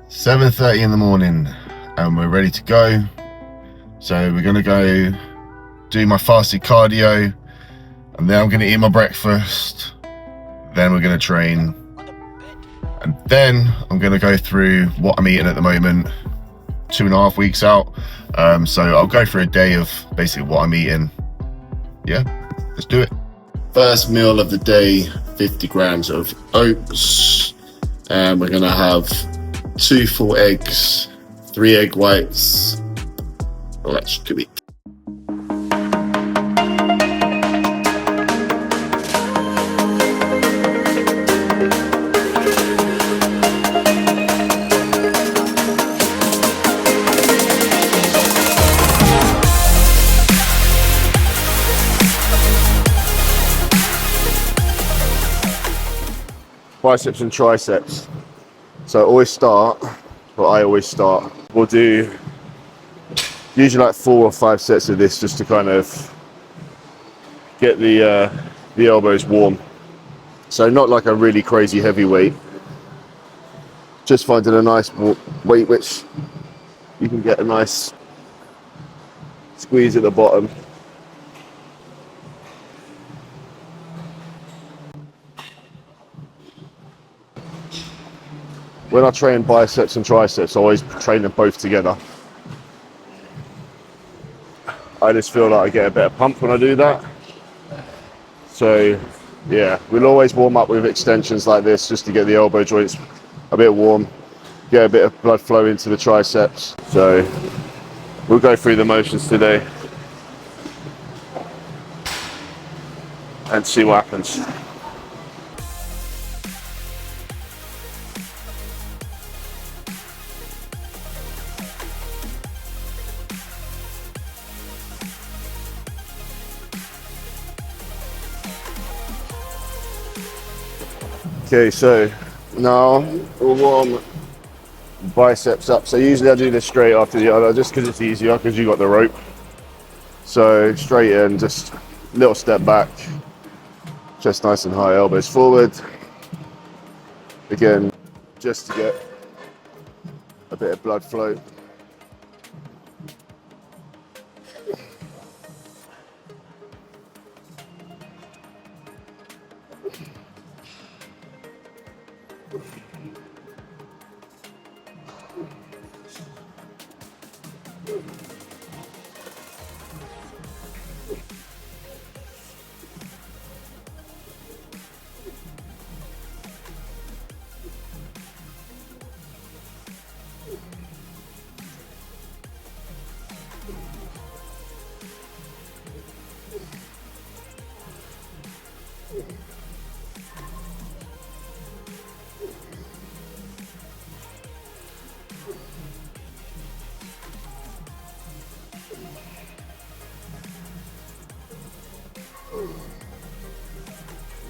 "7:30 in the morning and we're ready to go. So we're gonna go do my fasted cardio, and then I'm gonna eat my breakfast, then we're gonna train, and then I'm gonna go through what I'm eating at the moment, 2.5 weeks out. So I'll go through a day of basically what I'm eating. Yeah, let's do it." First meal of the day, 50 grams of oats, and we're gonna have 2 full eggs, 3 egg whites. Oh, that's good week. Biceps and triceps. So I always start, we'll do usually like 4 or 5 sets of this just to kind of get the elbows warm. So not like a really crazy heavy weight, just finding a nice weight which you can get a nice squeeze at the bottom. When I train biceps and triceps, I always train them both together. I just feel like I get a better pump when I do that. So yeah, we'll always warm up with extensions like this just to get the elbow joints a bit warm, get a bit of blood flow into the triceps. So we'll go through the motions today and see what happens. Okay, so now we'll warm biceps up. So usually I do this straight after the other just because it's easier because you got the rope. So straight in, just little step back, chest nice and high, elbows forward. Again, just to get a bit of blood flow.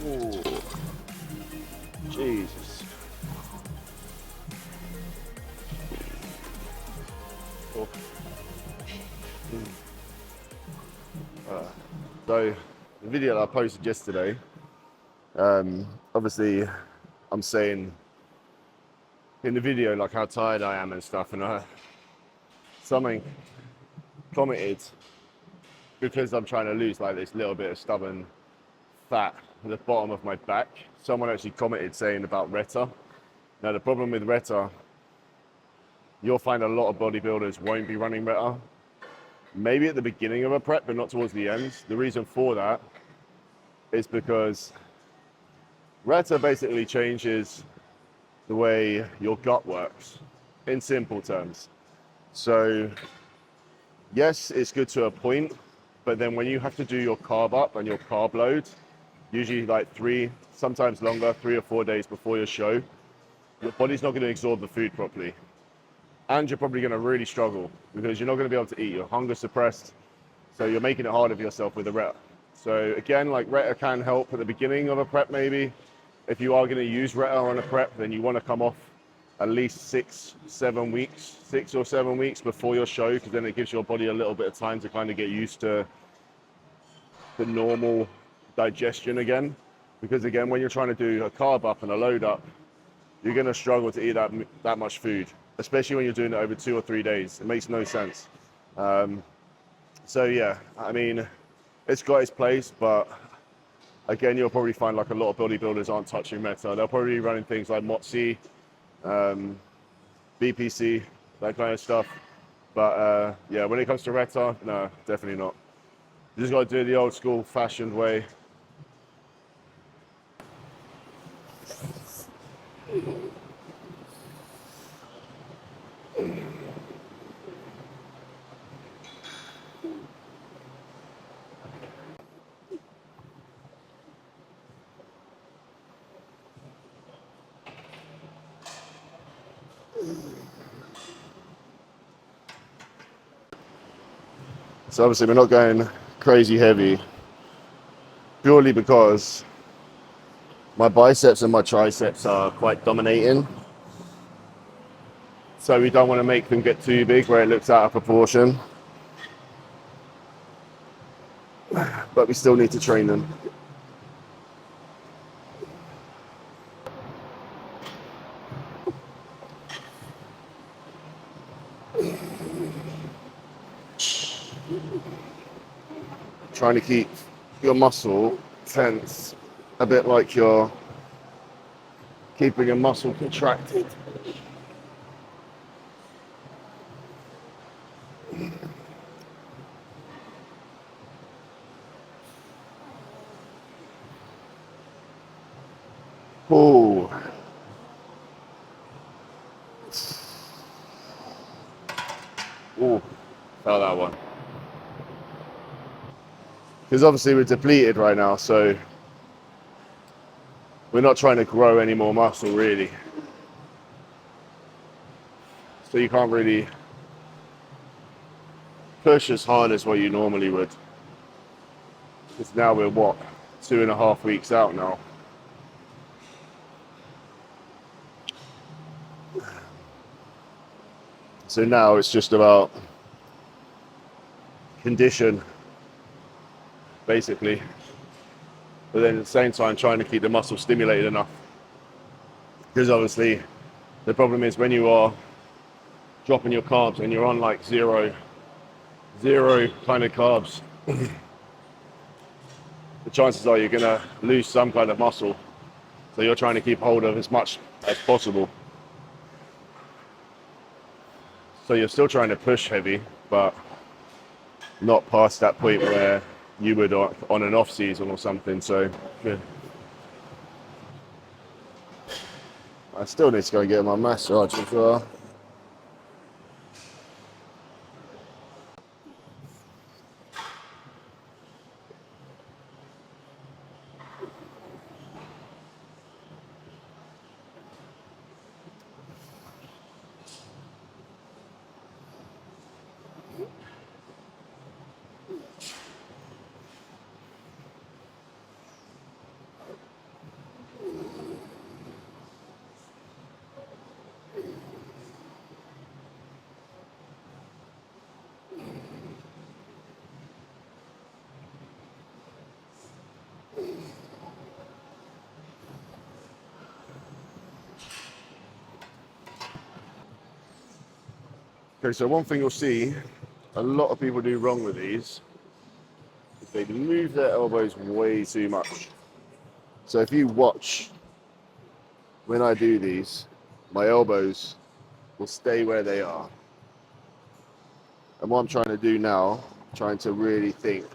Ooh. Jesus. Oh. So the video that I posted yesterday, obviously I'm saying in the video like how tired I am and stuff, and someone commented, because I'm trying to lose like this little bit of stubborn fat at the bottom of my back, someone actually commented saying about Reta. Now the problem with Reta, you'll find a lot of bodybuilders won't be running Reta. Maybe at the beginning of a prep, but not towards the end. The reason for that is because Reta basically changes the way your gut works, in simple terms. So yes, it's good to a point, but then when you have to do your carb up and your carb load, usually like 3, sometimes longer, 3 or 4 days before your show, your body's not going to absorb the food properly. And you're probably going to really struggle because you're not going to be able to eat. You're hunger suppressed, so you're making it harder for yourself with the Reta. So again, like Reta can help at the beginning of a prep maybe. If you are going to use Reta on a prep, then you want to come off at least 6 or 7 weeks before your show, because then it gives your body a little bit of time to kind of get used to the normal digestion again. Because again, when you're trying to do a carb up and a load up, you're going to struggle to eat that much food, especially when you're doing it over 2 or 3 days. It makes no sense. So yeah, I mean, it's got its place, but again, you'll probably find like a lot of bodybuilders aren't touching Meta. They'll probably be running things like MOTC, BPC, that kind of stuff. But yeah, when it comes to Reta, no, definitely not. You just got to do it the old school fashioned way. So obviously we're not going crazy heavy, purely because my biceps and my triceps are quite dominating. So we don't want to make them get too big where it looks out of proportion. But we still need to train them. Trying to keep your muscle tense, a bit like you're keeping a muscle contracted. Oh. Oh, felt that one. Because obviously we're depleted right now, so we're not trying to grow any more muscle really. So you can't really push as hard as what you normally would. Because now we're what, 2.5 weeks out now. So now it's just about condition, basically. But then at the same time trying to keep the muscle stimulated enough. Because obviously the problem is when you are dropping your carbs and you're on like zero kind of carbs, the chances are you're gonna lose some kind of muscle. So you're trying to keep hold of as much as possible. So you're still trying to push heavy, but not past that point where you would on an off season or something. So yeah. I still need to go and get my massage as well. Okay, so one thing you'll see a lot of people do wrong with these is they move their elbows way too much. So if you watch when I do these, my elbows will stay where they are. And what I'm trying to do now, trying to really think.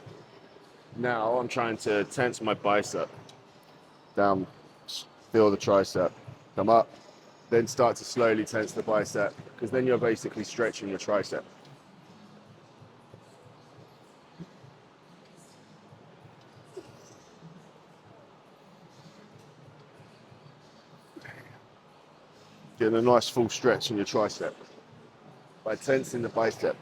Now I'm trying to tense my bicep down, feel the tricep, come up, then start to slowly tense the bicep, because then you're basically stretching your tricep. Getting a nice full stretch in your tricep by tensing the bicep.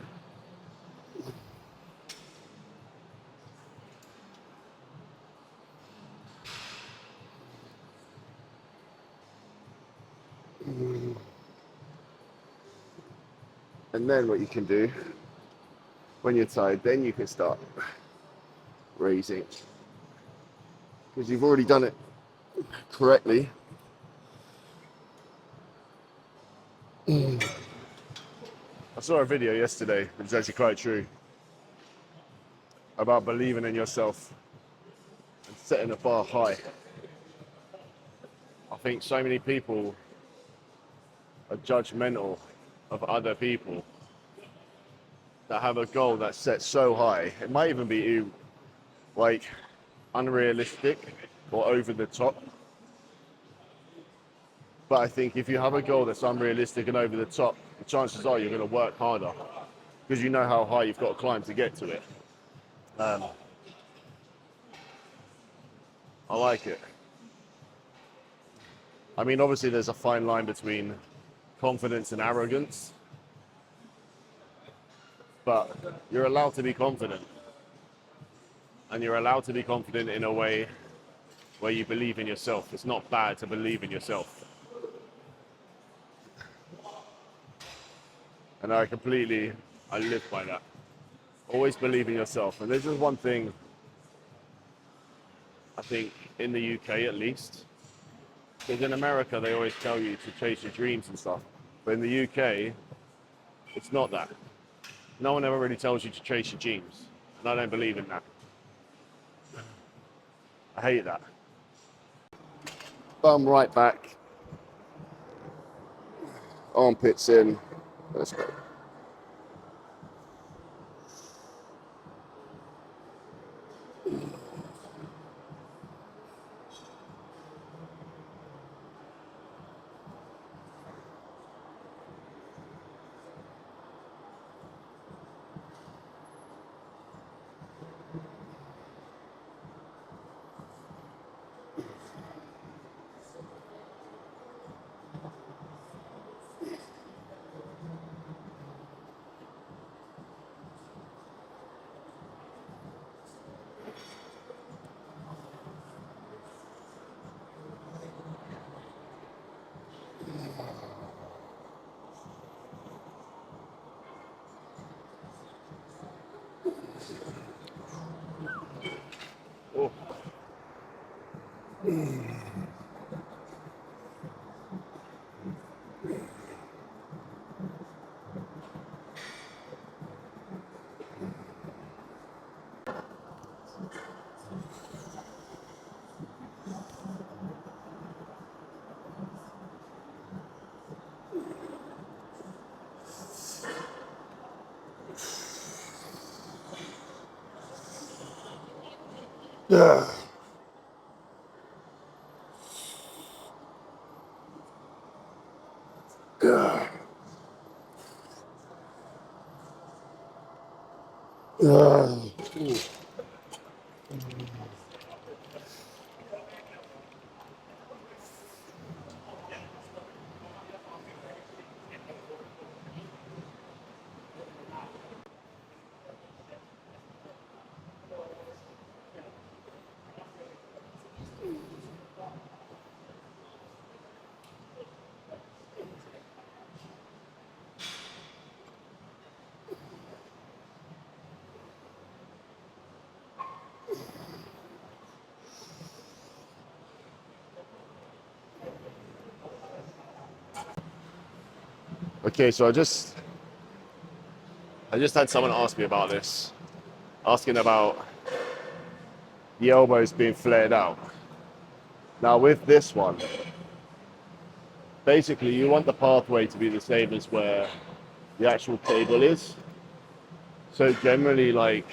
And then what you can do, when you're tired, then you can start raising. Because you've already done it correctly. I saw a video yesterday, which is actually quite true, about believing in yourself and setting the bar high. I think so many people are judgmental of other people that have a goal that's set so high. It might even be like unrealistic or over the top. But I think if you have a goal that's unrealistic and over the top, the chances are you're going to work harder because you know how high you've got to climb to get to it. I like it. I mean, obviously there's a fine line between confidence and arrogance, but you're allowed to be confident. And you're allowed to be confident in a way where you believe in yourself. It's not bad to believe in yourself. And I live by that. Always believe in yourself. And this is one thing, I think, in the UK at least, because in America they always tell you to chase your dreams and stuff. But in the UK, it's not that. No one ever really tells you to chase your dreams. And I don't believe in that. I hate that. Bum right back. Armpits in. Let's go. Oh. Yeah. Yeah. Okay, so I just had someone ask me about this, asking about the elbows being flared out. Now with this one, basically you want the pathway to be the same as where the actual cable is. So generally, like,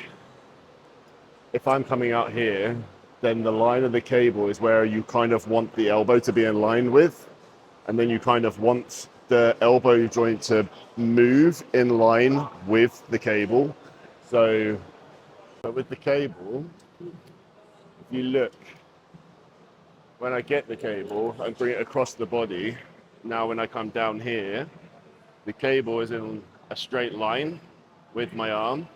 if I'm coming out here, then the line of the cable is where you kind of want the elbow to be in line with, and then you kind of want the elbow joint to move in line with the cable. So with the cable, if you look, when I get the cable and bring it across the body, now when I come down here, the cable is in a straight line with my arm.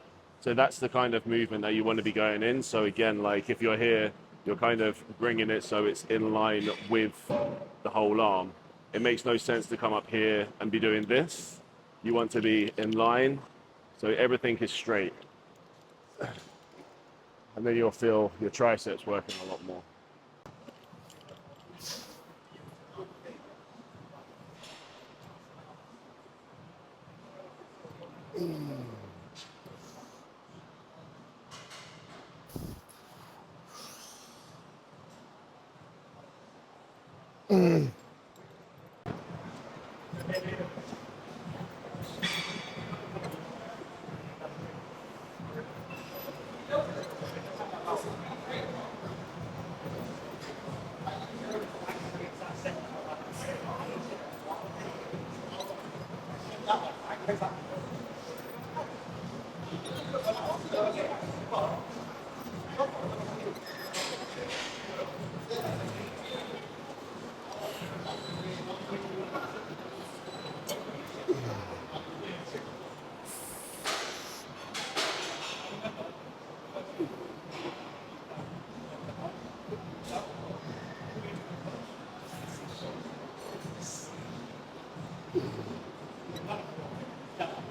So that's the kind of movement that you want to be going in. So again, like if you're here, you're kind of bringing it so it's in line with the whole arm. It makes no sense to come up here and be doing this. you want to be in line, so everything is straight. And then you'll feel your triceps working a lot more.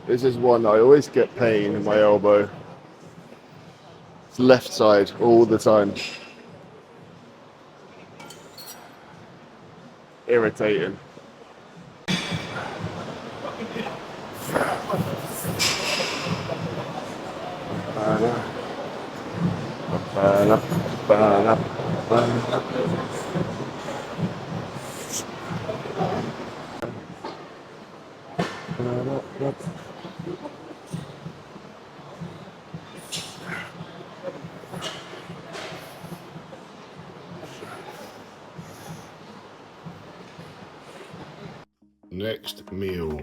This is one I always get pain in my elbow. It's left side all the time. Irritating. Next meal,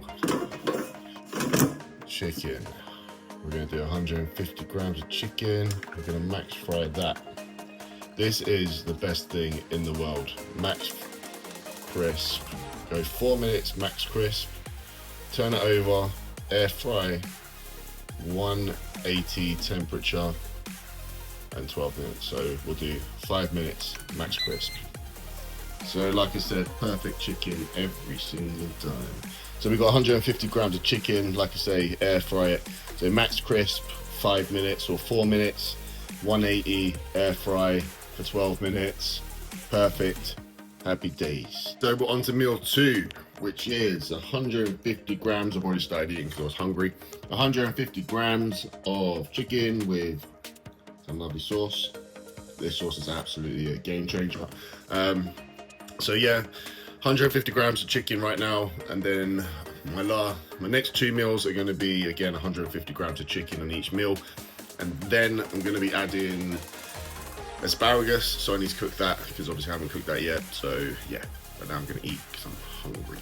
chicken. We're going to do 150 grams of chicken. We're going to max fry that. This is the best thing in the world. Max crisp. Go 4 minutes max crisp. Turn it over, air fry, 180 temperature, and 12 minutes. So we'll do 5 minutes max crisp. So like I said, perfect chicken every single time. So we've got 150 grams of chicken, like I say, air fry it. So max crisp, 5 minutes or 4 minutes, 180, air fry for 12 minutes. Perfect, happy days. So we're on to meal 2, which is 150 grams, I've already started eating because I was hungry. 150 grams of chicken with some lovely sauce. This sauce is absolutely a game changer. So yeah, 150 grams of chicken right now, and then my next 2 meals are going to be again 150 grams of chicken on each meal, and then I'm going to be adding asparagus. So I need to cook that because obviously I haven't cooked that yet. So yeah, but now I'm going to eat because I'm hungry.